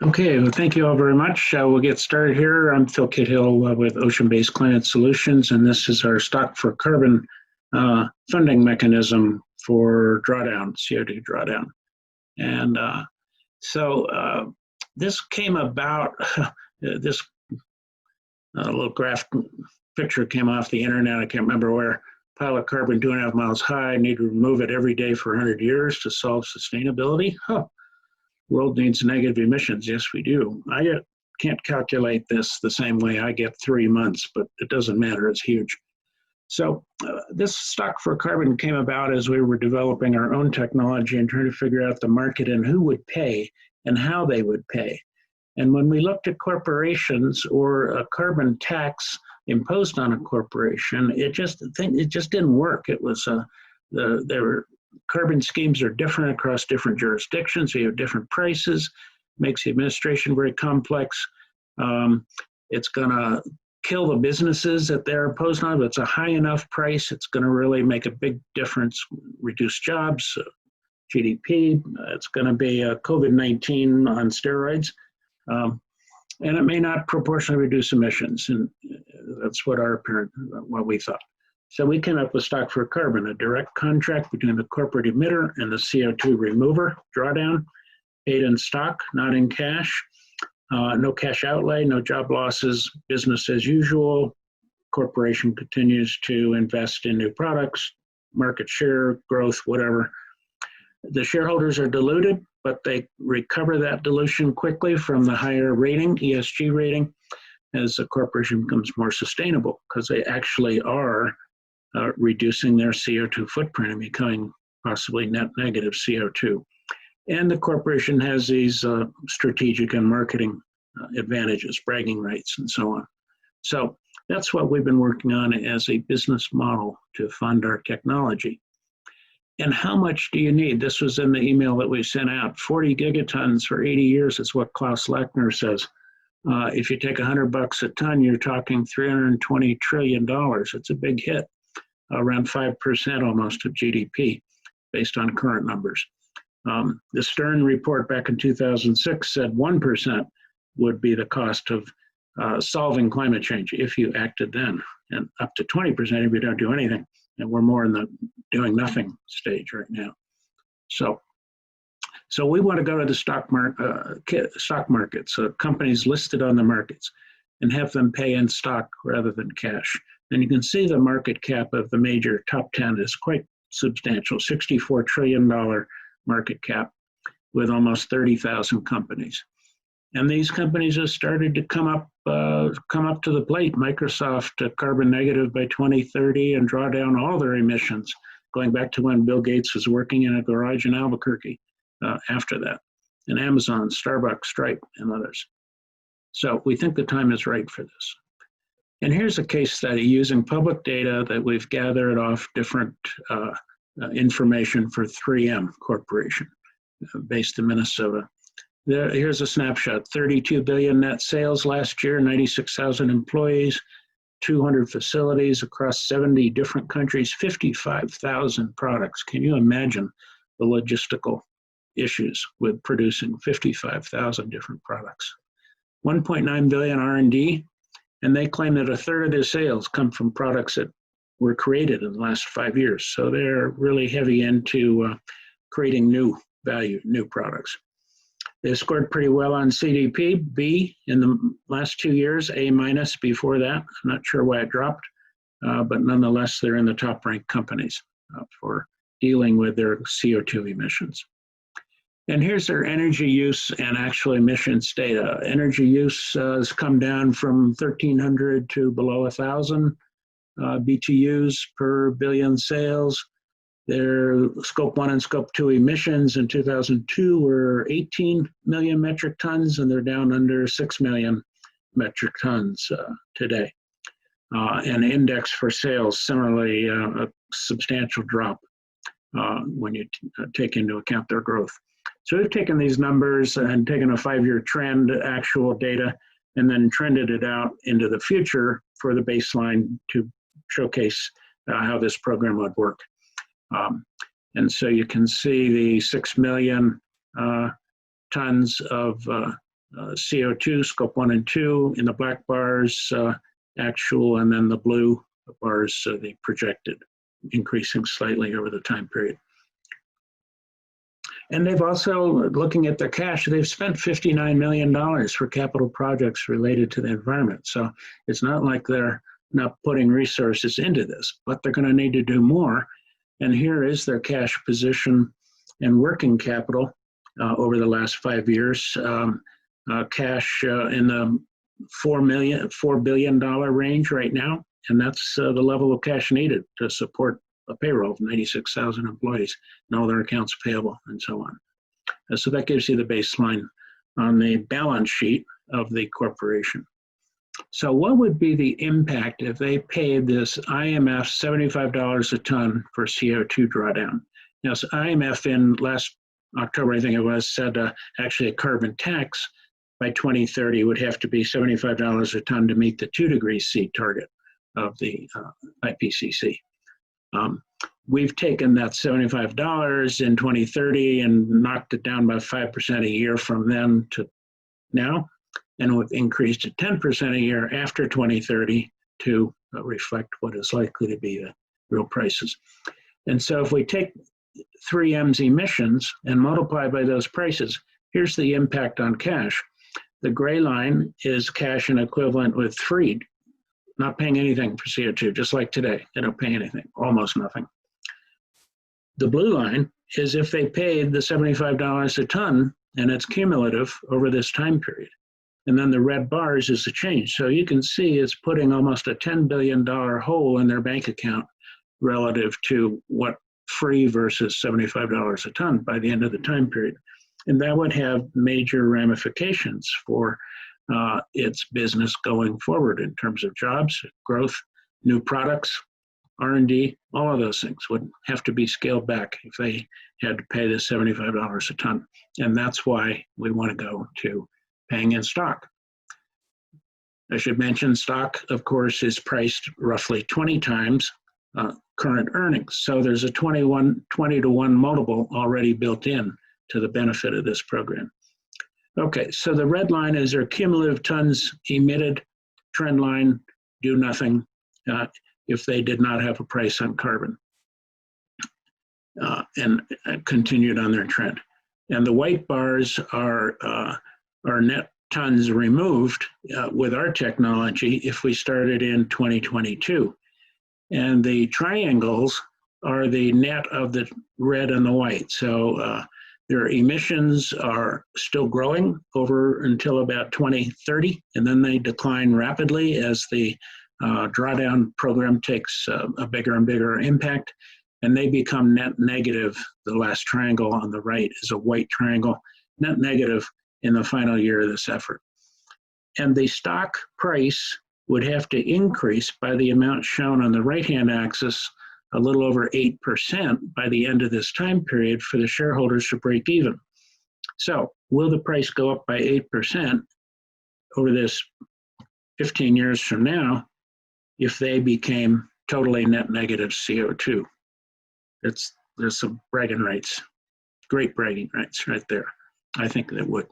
Okay, well, thank you all very much. We'll get started here. I'm Phil Kithil with Ocean-Based Climate Solutions, and this is our stock for carbon funding mechanism for drawdown, CO2 drawdown. And this came about, this little graph picture came off the internet. I can't remember where. Pile of carbon 2.5 miles high, need to remove it every day for 100 years to solve sustainability. World needs negative emissions. Yes, we do. I can't calculate this the same way. I get 3 months, but it doesn't matter. It's huge. So this stock for carbon came about as we were developing our own technology and trying to figure out the market and who would pay and how they would pay. And when we looked at corporations or a carbon tax imposed on a corporation, it just didn't work. It was there were carbon schemes are different across different jurisdictions. So you have different prices, makes the administration very complex. It's going to kill the businesses that they're imposed on. But it's a high enough price, it's going to really make a big difference, reduce jobs, GDP. It's going to be a COVID-19 on steroids. And it may not proportionally reduce emissions. And that's what what we thought. So we came up with stock for carbon, a direct contract between the corporate emitter and the CO2 remover, drawdown, paid in stock, not in cash, no cash outlay, no job losses, business as usual. Corporation continues to invest in new products, market share, growth, whatever. The shareholders are diluted, but they recover that dilution quickly from the higher rating, ESG rating, as the corporation becomes more sustainable because they actually are reducing their CO2 footprint and becoming possibly net negative CO2. And the corporation has these strategic and marketing advantages, bragging rights, and so on. So that's what we've been working on as a business model to fund our technology. And how much do you need? This was in the email that we sent out. 40 gigatons for 80 years is what Klaus Lackner says. If you take $100 a ton, you're talking $320 trillion. It's a big hit. Around 5% almost of GDP based on current numbers. The Stern report back in 2006 said 1% would be the cost of solving climate change if you acted then, and up to 20% if you don't do anything. And we're more in the doing nothing stage right now. So we want to go to the stock markets, so companies listed on the markets, and have them pay in stock rather than cash. And you can see the market cap of the major top 10 is quite substantial, $64 trillion market cap with almost 30,000 companies. And these companies have started to come up to the plate. Microsoft carbon negative by 2030 and draw down all their emissions, going back to when Bill Gates was working in a garage in Albuquerque after that. And Amazon, Starbucks, Stripe, and others. So we think the time is right for this. And here's a case study using public data that we've gathered off different information for 3M Corporation, based in Minnesota. Here's a snapshot, 32 billion net sales last year, 96,000 employees, 200 facilities across 70 different countries, 55,000 products. Can you imagine the logistical issues with producing 55,000 different products? 1.9 billion R&D, and they claim that a third of their sales come from products that were created in the last 5 years. So they're really heavy into creating new value, new products. They scored pretty well on CDP, B in the last 2 years, A minus before that. I'm not sure why it dropped, but nonetheless, they're in the top ranked companies for dealing with their CO2 emissions. And here's their energy use and actual emissions data. Energy use has come down from 1,300 to below 1,000 BTUs per billion sales. Their Scope 1 and Scope 2 emissions in 2002 were 18 million metric tons, and they're down under 6 million metric tons today. And index for sales, similarly, a substantial drop when you take into account their growth. So we've taken these numbers and taken a 5-year trend, actual data, and then trended it out into the future for the baseline to showcase how this program would work. And so you can see the 6 million tons of CO2, scope 1 and 2, in the black bars, actual, and then the blue bars, the projected, increasing slightly over the time period. And they've also, looking at their cash, they've spent $59 million for capital projects related to the environment. So it's not like they're not putting resources into this, but they're going to need to do more. And here is their cash position and working capital over the last 5 years. Cash in the $4 billion range right now. And that's the level of cash needed to support a payroll of 96,000 employees and all their accounts payable and so on. So that gives you the baseline on the balance sheet of the corporation. So what would be the impact if they paid this IMF $75 a ton for CO2 drawdown? Now, so IMF in last October, I think it was, said actually a carbon tax by 2030 would have to be $75 a ton to meet the 2 degrees C target of the IPCC. We've taken that $75 in 2030 and knocked it down by 5% a year from then to now, and we've increased it 10% a year after 2030 to reflect what is likely to be the real prices. And so if we take 3M's emissions and multiply by those prices, here's the impact on cash. The gray line is cash and equivalent with freed, not paying anything for CO2, just like today. They don't pay anything, almost nothing. The blue line is if they paid the $75 a ton, and it's cumulative over this time period. And then the red bars is the change. So you can see it's putting almost a $10 billion hole in their bank account relative to what free versus $75 a ton by the end of the time period. And that would have major ramifications for its business going forward in terms of jobs, growth, new products, R&D, all of those things would have to be scaled back if they had to pay the $75 a ton. And that's why we want to go to paying in stock. I should mention stock, of course, is priced roughly 20 times current earnings. So there's a 20 to 1 multiple already built in to the benefit of this program. Okay, so the red line is their cumulative tons emitted, trend line, do nothing if they did not have a price on carbon and continued on their trend. And the white bars are net tons removed with our technology if we started in 2022. And the triangles are the net of the red and the white. So their emissions are still growing over until about 2030, and then they decline rapidly as the drawdown program takes a bigger and bigger impact, and they become net negative. The last triangle on the right is a white triangle, net negative in the final year of this effort. And the stock price would have to increase by the amount shown on the right-hand axis, a little over 8% by the end of this time period for the shareholders to break even. So will the price go up by 8% over this 15 years from now if they became totally net negative CO2? There's some bragging rights, great bragging rights right there. I think that would.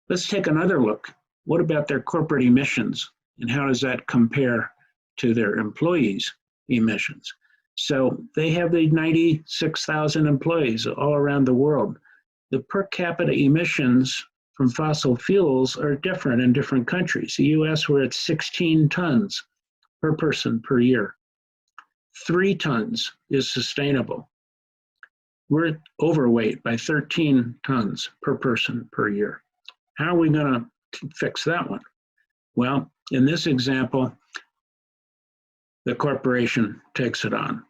Let's take another look. What about their corporate emissions, and how does that compare to their employees' emissions? So they have the 96,000 employees all around the world. The per capita emissions from fossil fuels are different in different countries. The US, we're at 16 tons per person per year. 3 tons is sustainable. We're overweight by 13 tons per person per year. How are we going to fix that one? Well, in this example, the corporation takes it on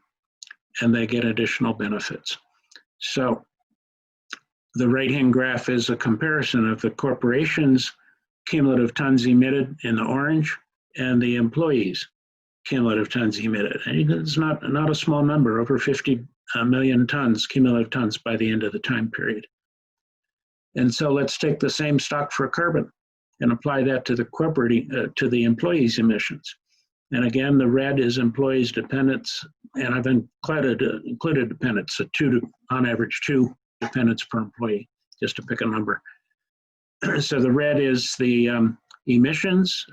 and they get additional benefits. So the right-hand graph is a comparison of the corporation's cumulative tons emitted in the orange and the employees' cumulative tons emitted. And it's not a small number, over 50 million tons, cumulative tons by the end of the time period. And so let's take the same stock for carbon and apply that to the corporate, to the employees' emissions. And again, the red is employees' dependents, and I've included dependents, on average 2 dependents per employee, just to pick a number. So the red is the emissions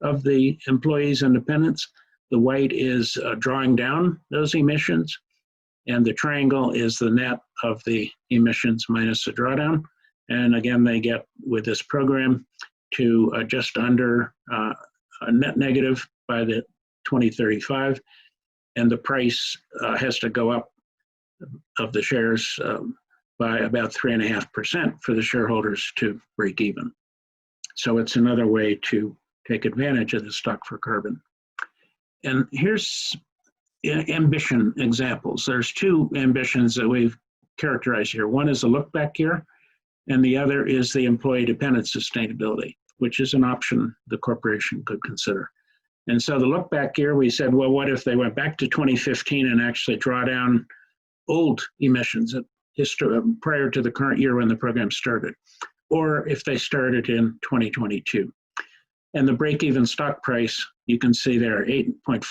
of the employees and dependents. The white is drawing down those emissions. And the triangle is the net of the emissions minus the drawdown. And again, they get with this program to just under a net negative by the 2035. And the price has to go up of the shares by about 3.5% for the shareholders to break even. So it's another way to take advantage of the stock for carbon. And here's ambition examples. There's two ambitions that we've characterized here. One is a look back year, and the other is the employee dependent sustainability, which is an option the corporation could consider. And so the look back year, we said, well, what if they went back to 2015 and actually draw down old emissions prior to the current year when the program started, or if they started in 2022. And the break-even stock price, you can see there, 8.4%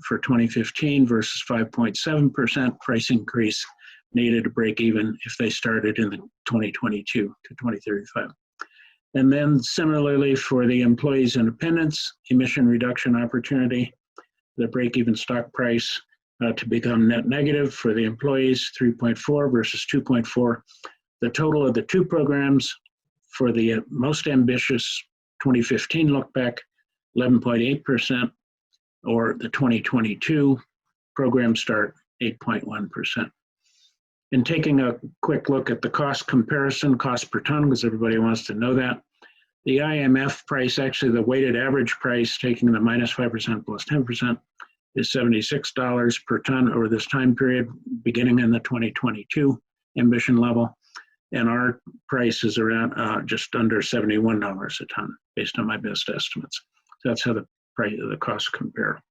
for 2015 versus 5.7% price increase needed to break even if they started in the 2022 to 2035. And then similarly for the employees' independence emission reduction opportunity, the break-even stock price to become net negative for the employees, 3.4 versus 2.4. The total of the two programs for the most ambitious 2015 look back, 11.8%, or the 2022 program start, 8.1%. And taking a quick look at the cost comparison, cost per ton, because everybody wants to know that. The IMF price, actually the weighted average price, taking the minus 5% plus 10%, is $76 per ton over this time period, beginning in the 2022 ambition level. And our price is around just under $71 a ton, based on my best estimates. So that's how the price of the costs compare.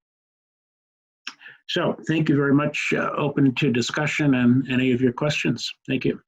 So thank you very much. Open to discussion and any of your questions. Thank you.